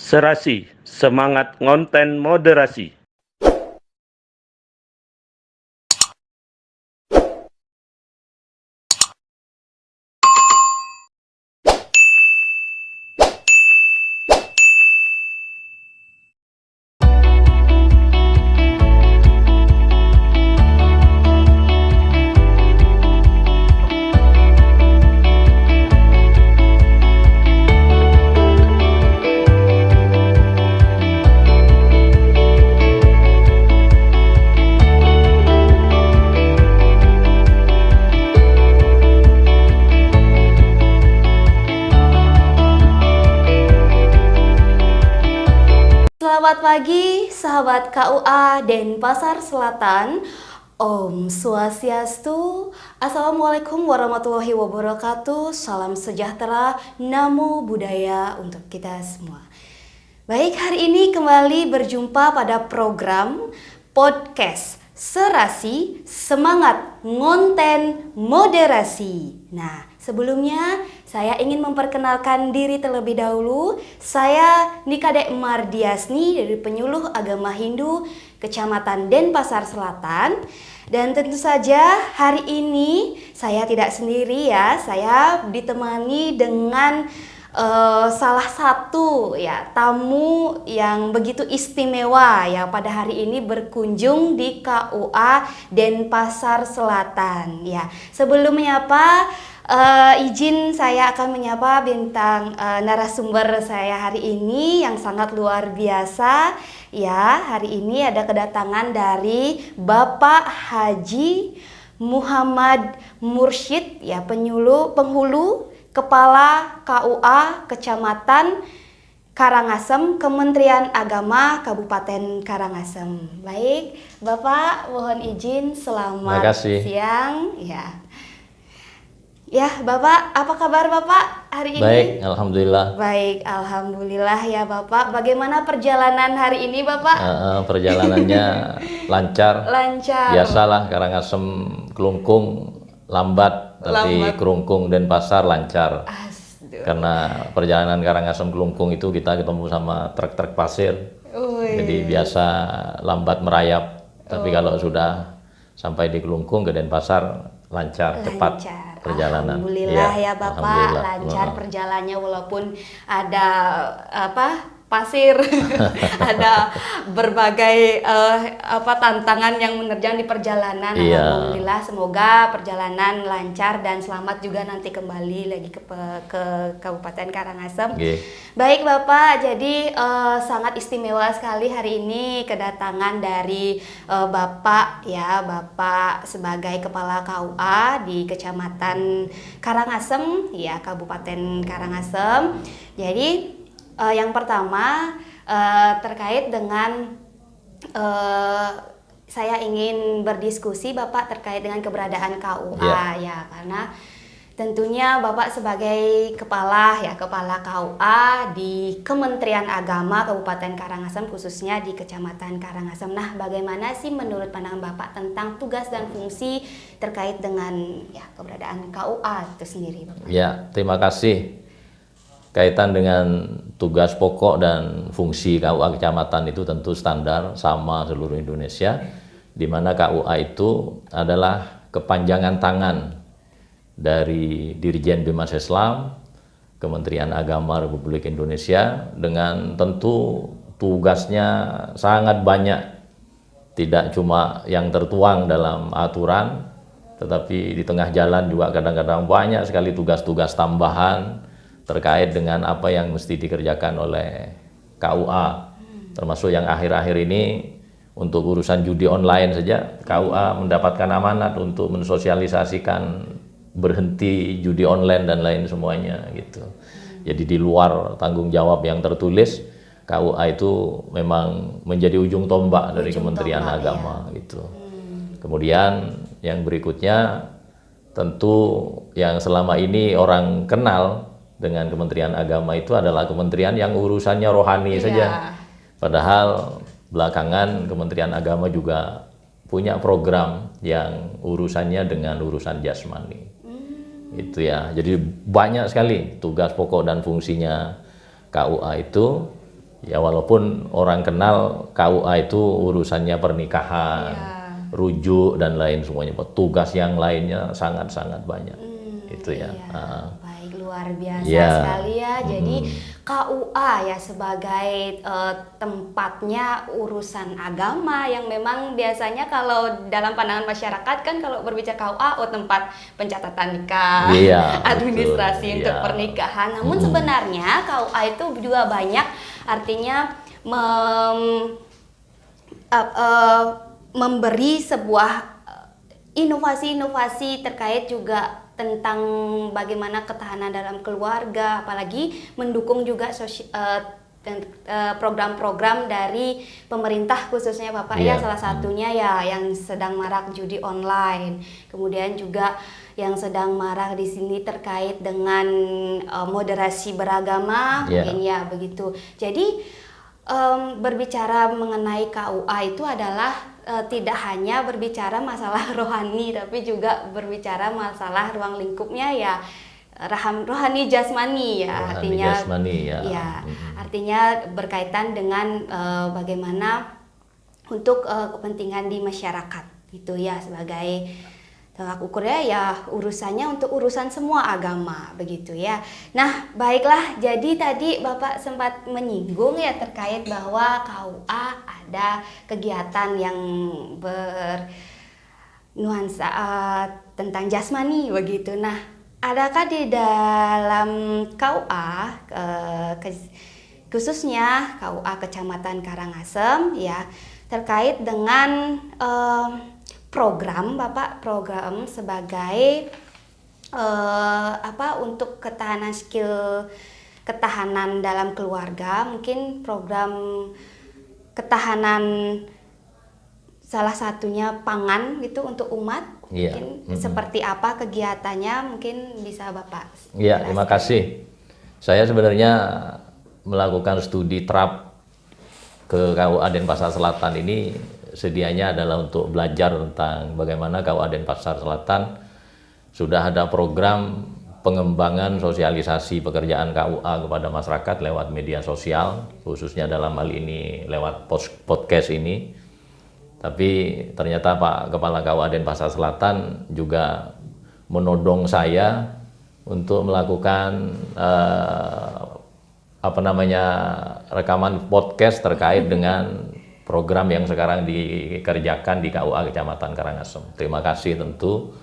Serasi, semangat ngonten moderasi. Selamat pagi sahabat KUA Denpasar Selatan. Om Swastiastu. Assalamualaikum warahmatullahi wabarakatuh. Salam sejahtera, namo buddhaya untuk kita semua. Baik, hari ini kembali berjumpa pada program podcast Serasi, Semangat Ngonten Moderasi. Nah, sebelumnya saya ingin memperkenalkan diri terlebih dahulu. Saya Nikade Mardiasni dari Penyuluh Agama Hindu Kecamatan Denpasar Selatan. Dan tentu saja hari ini saya tidak sendiri ya. Saya ditemani dengan salah satu ya tamu yang begitu istimewa ya pada hari ini berkunjung di KUA Denpasar Selatan ya. Sebelum menyapa izin saya akan menyapa bintang narasumber saya hari ini yang sangat luar biasa ya. Hari ini ada kedatangan dari Bapak Haji Muhammad Mursyid ya, penghulu Kepala KUA Kecamatan Karangasem, Kementerian Agama Kabupaten Karangasem. Baik, Bapak, mohon izin selamat siang. Ya, Bapak, apa kabar Bapak hari ini? Baik, alhamdulillah. Baik, alhamdulillah ya Bapak. Bagaimana perjalanan hari ini Bapak? Perjalanannya lancar. Lancar. Biasalah Karangasem Kelungkung lambat, tapi Kelungkung Denpasar lancar. Karena perjalanan Karangasem Kelungkung itu kita ketemu sama truk-truk pasir. Jadi biasa lambat merayap. Tapi kalau sudah sampai di Kelungkung ke Denpasar lancar, cepat perjalanan. Alhamdulillah ya Bapak, lancar perjalanannya walaupun ada pasir, ada berbagai tantangan yang menerjang di perjalanan. Alhamdulillah, semoga perjalanan lancar dan selamat juga nanti kembali lagi ke Kabupaten Karangasem. Baik Bapak, jadi sangat istimewa sekali hari ini kedatangan dari Bapak ya, Bapak sebagai Kepala KUA di Kecamatan Karangasem ya, Kabupaten Karangasem. Jadi yang pertama terkait dengan saya ingin berdiskusi Bapak terkait dengan keberadaan KUA ya, karena tentunya Bapak sebagai kepala KUA di Kementerian Agama Kabupaten Karangasem, khususnya di Kecamatan Karangasem. Nah, bagaimana sih menurut pandangan Bapak tentang tugas dan fungsi terkait dengan ya keberadaan KUA itu sendiri Bapak? Ya, terima kasih. Kaitan dengan tugas pokok dan fungsi KUA kecamatan itu tentu standar sama seluruh Indonesia, di mana KUA itu adalah kepanjangan tangan dari Dirjen Bimas Islam, Kementerian Agama Republik Indonesia, dengan tentu tugasnya sangat banyak, tidak cuma yang tertuang dalam aturan, tetapi di tengah jalan juga kadang-kadang banyak sekali tugas-tugas tambahan terkait dengan apa yang mesti dikerjakan oleh KUA, termasuk yang akhir-akhir ini untuk urusan judi online saja KUA mendapatkan amanat untuk mensosialisasikan berhenti judi online dan lain semuanya gitu. Jadi di luar tanggung jawab yang tertulis, KUA itu memang menjadi ujung tombak dari Kementerian Agama gitu. Kemudian yang berikutnya tentu yang selama ini orang kenal dengan Kementerian Agama itu adalah kementerian yang urusannya rohani saja. Padahal belakangan Kementerian Agama juga punya program yang urusannya dengan urusan jasmani. Itu ya. Jadi banyak sekali tugas pokok dan fungsinya KUA itu. Ya walaupun orang kenal KUA itu urusannya pernikahan, rujuk dan lain semuanya. Tugas yang lainnya sangat-sangat banyak. Itu ya. Iya. Baik, luar biasa Ya. sekali ya. Jadi KUA ya sebagai tempatnya urusan agama yang memang biasanya kalau dalam pandangan masyarakat kan kalau berbicara KUA tempat pencatatan nikah, Iya, administrasi betul. untuk Iya. pernikahan. Namun sebenarnya KUA itu juga banyak artinya memberi sebuah inovasi-inovasi terkait juga tentang bagaimana ketahanan dalam keluarga, apalagi mendukung juga program-program dari pemerintah khususnya Bapak ya, salah satunya ya yang sedang marak judi online, kemudian juga yang sedang marak di sini terkait dengan moderasi beragama, mungkin ya begitu. Jadi berbicara mengenai KUA itu adalah tidak hanya berbicara masalah rohani, tapi juga berbicara masalah ruang lingkupnya ya rohani jasmani ya, Rohani artinya jasmani, ya. Artinya berkaitan dengan bagaimana untuk kepentingan di masyarakat itu ya, sebagai tolak ukurnya ya urusannya untuk urusan semua agama begitu ya. Nah baiklah, jadi tadi Bapak sempat menyinggung ya terkait bahwa KUA ada kegiatan yang bernuansa tentang jasmani begitu. Nah adakah di dalam KUA khususnya KUA Kecamatan Karangasem ya terkait dengan program Bapak, program sebagai untuk ketahanan ketahanan dalam keluarga, mungkin program ketahanan salah satunya pangan gitu untuk umat, mungkin seperti apa kegiatannya, mungkin bisa Bapak Iya, terima kasih. Saya sebenarnya melakukan studi terap ke KUA Denpasar Selatan ini sedianya adalah untuk belajar tentang bagaimana KUA Denpasar Selatan sudah ada program pengembangan sosialisasi pekerjaan KUA kepada masyarakat lewat media sosial, khususnya dalam hal ini lewat podcast ini. Tapi ternyata Pak Kepala KUA Denpasar Selatan juga menodong saya untuk melakukan rekaman podcast terkait dengan program yang sekarang dikerjakan di KUA Kecamatan Karangasem. Terima kasih tentu.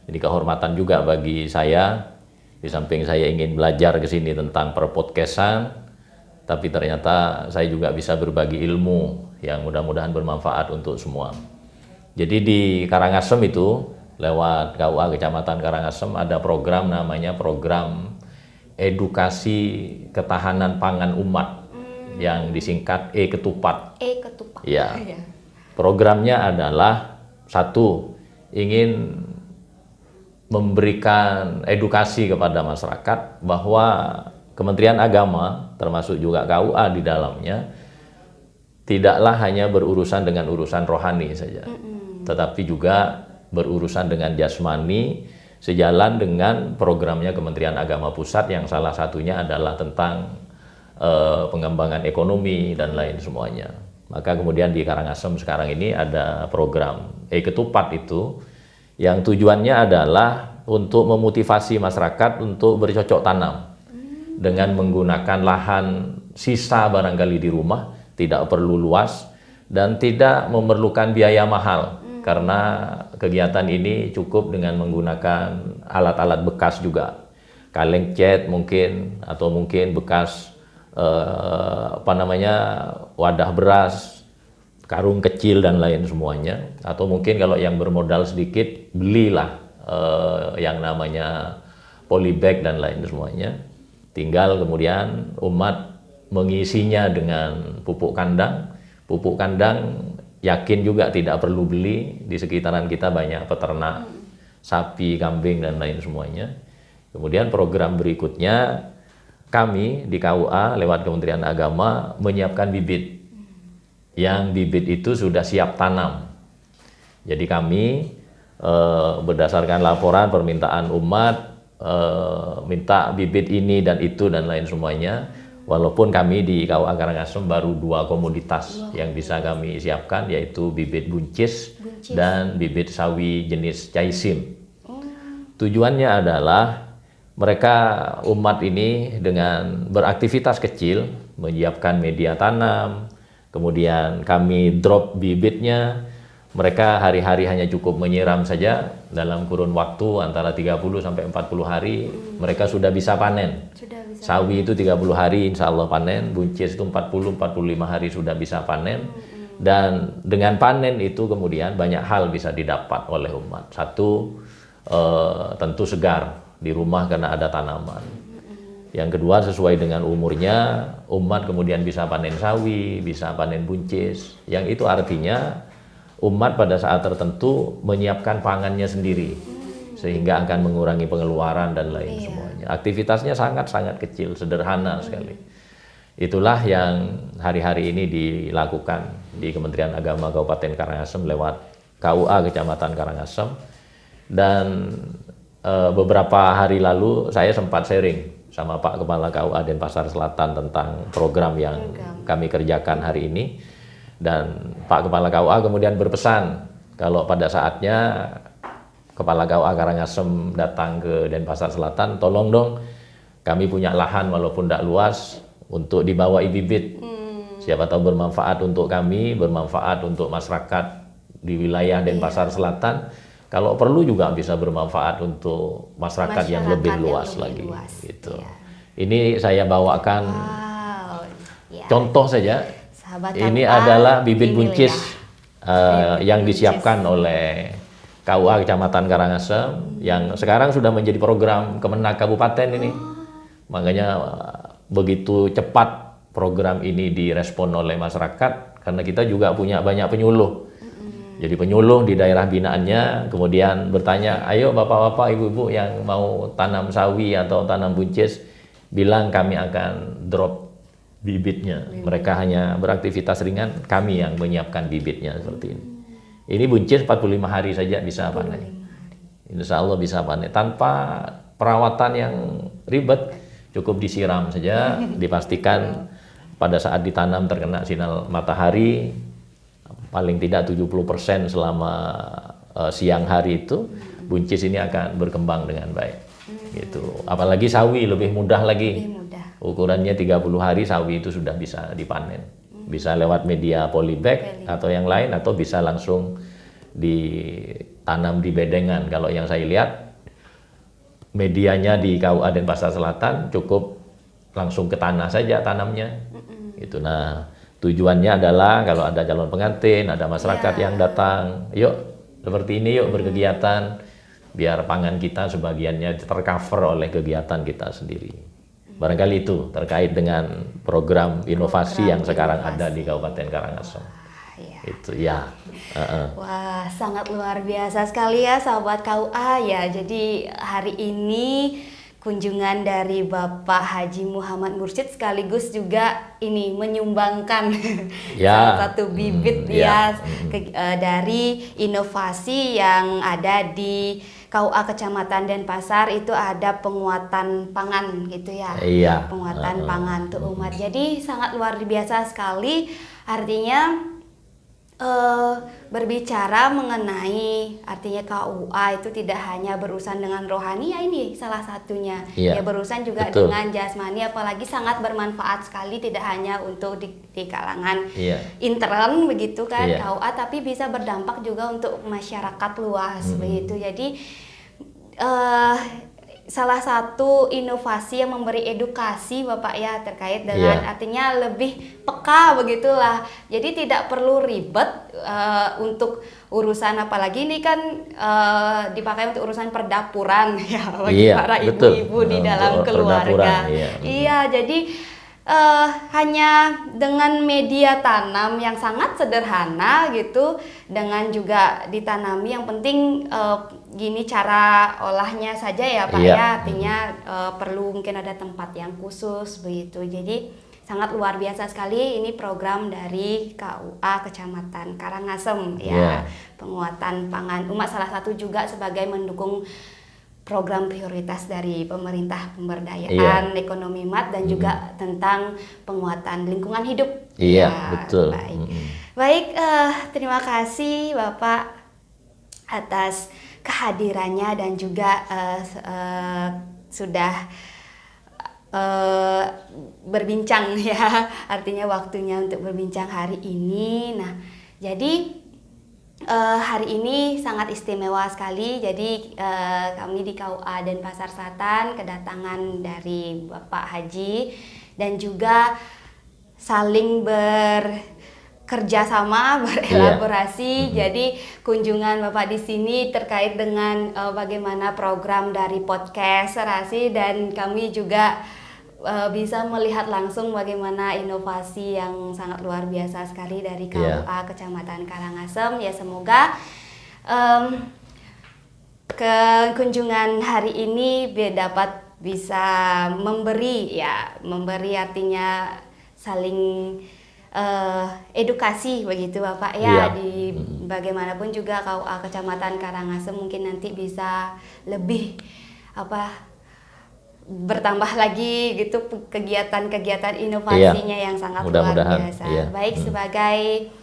Ini kehormatan juga bagi saya. Di samping saya ingin belajar ke sini tentang perpodcastan, tapi ternyata saya juga bisa berbagi ilmu yang mudah-mudahan bermanfaat untuk semua. Jadi di Karangasem itu, lewat KUA Kecamatan Karangasem ada program namanya program edukasi ketahanan pangan umat, yang disingkat E-Ketupat. E-Ketupat. Ya. Programnya adalah satu, ingin memberikan edukasi kepada masyarakat bahwa Kementerian Agama, termasuk juga KUA di dalamnya, tidaklah hanya berurusan dengan urusan rohani saja, tetapi juga berurusan dengan jasmani, sejalan dengan programnya Kementerian Agama Pusat yang salah satunya adalah tentang pengembangan ekonomi dan lain semuanya. Maka kemudian di Karangasem sekarang ini ada program E-Ketupat itu yang tujuannya adalah untuk memotivasi masyarakat untuk bercocok tanam dengan menggunakan lahan sisa barangkali di rumah, tidak perlu luas dan tidak memerlukan biaya mahal karena kegiatan ini cukup dengan menggunakan alat-alat bekas juga, kaleng cat mungkin, atau mungkin bekas wadah beras, karung kecil dan lain semuanya, atau mungkin kalau yang bermodal sedikit belilah yang namanya polybag dan lain semuanya. Tinggal kemudian umat mengisinya dengan pupuk kandang. Pupuk kandang yakin juga tidak perlu beli, di sekitaran kita banyak peternak sapi, kambing dan lain semuanya. Kemudian program berikutnya, kami di KUA lewat Kementerian Agama menyiapkan bibit, yang bibit itu sudah siap tanam. Jadi kami berdasarkan laporan permintaan umat, minta bibit ini dan itu dan lain semuanya, Walaupun kami di KUA Karangasem baru 2 komoditas yang bisa kami siapkan, yaitu bibit buncis dan bibit sawi jenis Caisim. Tujuannya adalah mereka umat ini dengan beraktivitas kecil, menyiapkan media tanam, kemudian kami drop bibitnya, mereka hari-hari hanya cukup menyiram saja, dalam kurun waktu antara 30 sampai 40 hari mereka sudah bisa panen. Sawi itu 30 hari insya Allah panen, buncis itu 40-45 hari sudah bisa panen. Dan dengan panen itu kemudian banyak hal bisa didapat oleh umat. Satu, tentu segar di rumah karena ada tanaman. Yang kedua, sesuai dengan umurnya, umat kemudian bisa panen sawi, bisa panen buncis. Yang itu artinya umat pada saat tertentu menyiapkan pangannya sendiri, sehingga akan mengurangi pengeluaran dan lain semuanya. Aktivitasnya sangat-sangat kecil, sederhana sekali. Itulah yang hari-hari ini dilakukan di Kementerian Agama Kabupaten Karangasem lewat KUA Kecamatan Karangasem. Dan beberapa hari lalu saya sempat sharing sama Pak Kepala KUA Denpasar Selatan tentang program yang kami kerjakan hari ini. Dan Pak Kepala KUA kemudian berpesan kalau pada saatnya Kepala KUA Karangasem datang ke Denpasar Selatan, tolong dong kami punya lahan walaupun tidak luas untuk dibawa bibit. Siapa tahu bermanfaat untuk kami, bermanfaat untuk masyarakat di wilayah Denpasar Selatan. Kalau perlu juga bisa bermanfaat untuk masyarakat yang lebih luas lagi. Gitu. Ini saya bawakan contoh saja. Ini adalah bibit buncis yang disiapkan oleh KUA Kecamatan Karangasem yang sekarang sudah menjadi program Kemenak Kabupaten ini. Makanya begitu cepat program ini direspon oleh masyarakat karena kita juga punya banyak penyuluh. Jadi penyuluh di daerah binaannya kemudian bertanya, ayo bapak-bapak, ibu-ibu yang mau tanam sawi atau tanam buncis, bilang kami akan drop bibitnya. Mereka hanya beraktivitas ringan, kami yang menyiapkan bibitnya seperti ini. Ini buncis 45 hari saja bisa panen. Insya Allah bisa panen tanpa perawatan yang ribet, cukup disiram saja, dipastikan pada saat ditanam terkena sinar matahari, paling tidak 70% selama siang hari itu, buncis ini akan berkembang dengan baik. Gitu. Apalagi sawi lebih mudah lagi. Ukurannya 30 hari sawi itu sudah bisa dipanen. Bisa lewat media polybag atau yang lain, atau bisa langsung ditanam di bedengan. Kalau yang saya lihat medianya di KUA Denpasar Selatan cukup langsung ke tanah saja tanamnya. Gitu. Nah, tujuannya adalah kalau ada calon pengantin, ada masyarakat yang datang, yuk seperti ini yuk berkegiatan, biar pangan kita sebagiannya tercover oleh kegiatan kita sendiri. Barangkali itu terkait dengan program inovasi yang sekarang ada di Kabupaten Karangasem. Itu ya. Wah, sangat luar biasa sekali ya sahabat KUA ya. Jadi hari ini kunjungan dari Bapak Haji Muhammad Mursyid sekaligus juga ini menyumbangkan salah satu bibit dari inovasi yang ada di KUA Kecamatan Denpasar. Itu ada penguatan pangan gitu ya. Penguatan pangan untuk umat. Jadi sangat luar biasa sekali, artinya berbicara mengenai artinya KUA itu tidak hanya berurusan dengan rohani, ya ini salah satunya. Ya berurusan juga dengan jasmani, apalagi sangat bermanfaat sekali, tidak hanya untuk di kalangan intern begitu kan KUA, tapi bisa berdampak juga untuk masyarakat luas begitu. Jadi salah satu inovasi yang memberi edukasi Bapak ya terkait dengan artinya lebih peka begitulah. Jadi tidak perlu ribet untuk urusan, apalagi ini kan dipakai untuk urusan perdapuran ya bagi para ibu-ibu di dalam keluarga. Iya, jadi hanya dengan media tanam yang sangat sederhana gitu, dengan juga ditanami, yang penting gini cara olahnya saja ya Pak ya, artinya perlu mungkin ada tempat yang khusus begitu. Jadi sangat luar biasa sekali ini program dari KUA Kecamatan Karangasem ya, penguatan pangan umat, salah satu juga sebagai mendukung program prioritas dari pemerintah pemberdayaan ekonomi MAT dan juga tentang penguatan lingkungan hidup. Iya, Ya, betul. baik. Baik, terima kasih Bapak atas kehadirannya dan juga sudah berbincang ya, artinya waktunya untuk berbincang hari ini. Nah, jadi hari ini sangat istimewa sekali. Jadi kami di KUA Denpasar Selatan kedatangan dari Bapak Haji dan juga saling bekerjasama, berelaborasi. Jadi kunjungan Bapak di sini terkait dengan bagaimana program dari podcast Serasi, dan kami juga bisa melihat langsung bagaimana inovasi yang sangat luar biasa sekali dari KUA Kecamatan Karangasem. Ya, semoga kunjungan hari ini dapat bisa memberi artinya saling edukasi begitu Bapak ya. Di bagaimanapun juga KUA Kecamatan Karangasem mungkin nanti bisa lebih bertambah lagi gitu kegiatan-kegiatan inovasinya yang sangat luar biasa. Baik, sebagai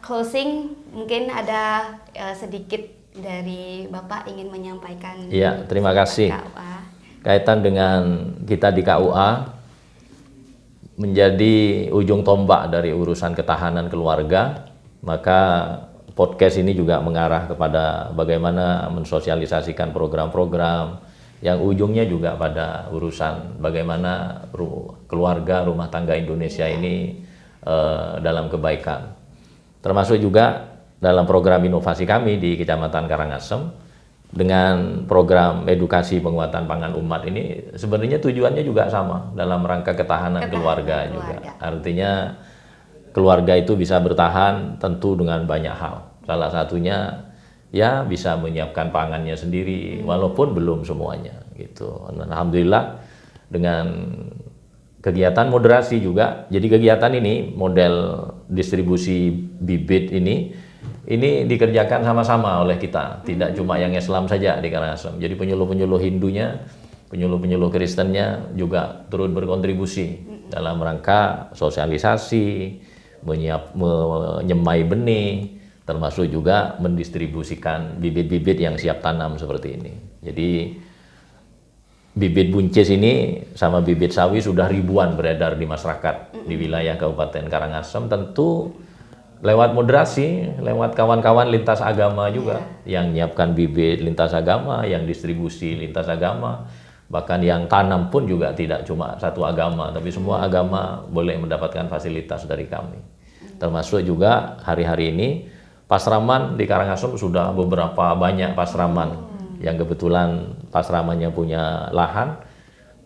closing mungkin ada sedikit dari Bapak ingin menyampaikan. Iya, terima kasih. KUA. Kaitan dengan kita di KUA menjadi ujung tombak dari urusan ketahanan keluarga, maka podcast ini juga mengarah kepada bagaimana mensosialisasikan program-program yang ujungnya juga pada urusan bagaimana keluarga rumah tangga Indonesia ini dalam kebaikan. Termasuk juga dalam program inovasi kami di Kecamatan Karangasem dengan program edukasi penguatan pangan umat ini, sebenarnya tujuannya juga sama dalam rangka ketahanan keluarga juga. Artinya keluarga itu bisa bertahan tentu dengan banyak hal. Salah satunya ya bisa menyiapkan pangannya sendiri walaupun belum semuanya gitu. Alhamdulillah dengan kegiatan moderasi juga. Jadi kegiatan ini model distribusi bibit ini dikerjakan sama-sama oleh kita, tidak cuma yang Islam saja di Karangasem. Jadi penyuluh-penyuluh Hindunya, penyuluh-penyuluh Kristennya juga turut berkontribusi dalam rangka sosialisasi, menyemai benih, termasuk juga mendistribusikan bibit-bibit yang siap tanam seperti ini. Jadi bibit buncis ini sama bibit sawi sudah ribuan beredar di masyarakat di wilayah Kabupaten Karangasem, tentu lewat moderasi, lewat kawan-kawan lintas agama juga yang menyiapkan bibit lintas agama, yang distribusi lintas agama, bahkan yang tanam pun juga tidak cuma satu agama, tapi semua agama boleh mendapatkan fasilitas dari kami. Termasuk juga hari-hari ini Pasraman di Karangasem sudah beberapa banyak pasraman yang kebetulan pasramannya punya lahan,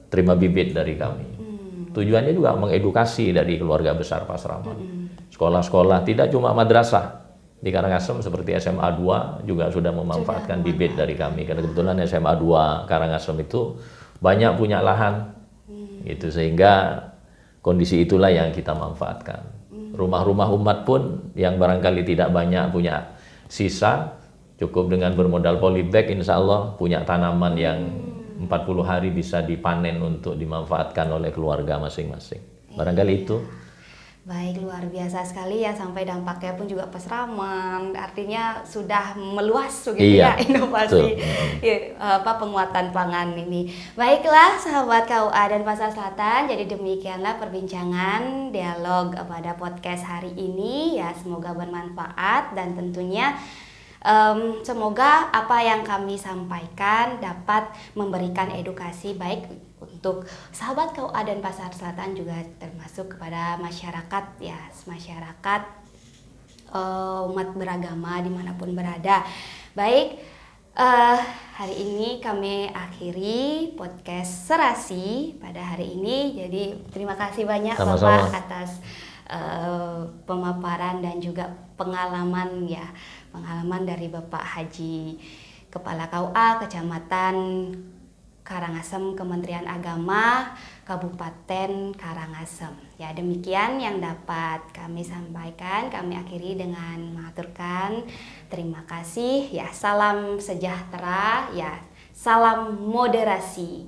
terima bibit dari kami. Tujuannya juga mengedukasi dari keluarga besar pasraman. Sekolah-sekolah tidak cuma madrasah di Karangasem seperti SMA 2 juga sudah memanfaatkan bibit dari kami, karena kebetulan SMA 2 Karangasem itu banyak punya lahan gitu, sehingga kondisi itulah yang kita manfaatkan. Rumah-rumah umat pun yang barangkali tidak banyak punya sisa, cukup dengan bermodal polybag insya Allah punya tanaman yang 40 hari bisa dipanen untuk dimanfaatkan oleh keluarga masing-masing. Barangkali itu. Baik, luar biasa sekali ya, sampai dampaknya pun juga pesraman, artinya sudah meluas begitu ya inovasi penguatan pangan ini. Baiklah sahabat KUA Denpasar Selatan, jadi demikianlah perbincangan dialog pada podcast hari ini ya, semoga bermanfaat dan tentunya semoga apa yang kami sampaikan dapat memberikan edukasi baik untuk sahabat KUA Denpasar Selatan juga termasuk kepada masyarakat ya, masyarakat umat beragama dimanapun berada. Baik, hari ini kami akhiri podcast Serasi pada hari ini. Jadi terima kasih banyak Bapak atas pemaparan dan juga pengalaman dari Bapak Haji, Kepala KUA Kecamatan Karangasem, Kementerian Agama Kabupaten Karangasem. Ya, demikian yang dapat kami sampaikan. Kami akhiri dengan mengaturkan terima kasih. Ya, salam sejahtera. Ya, Salam moderasi.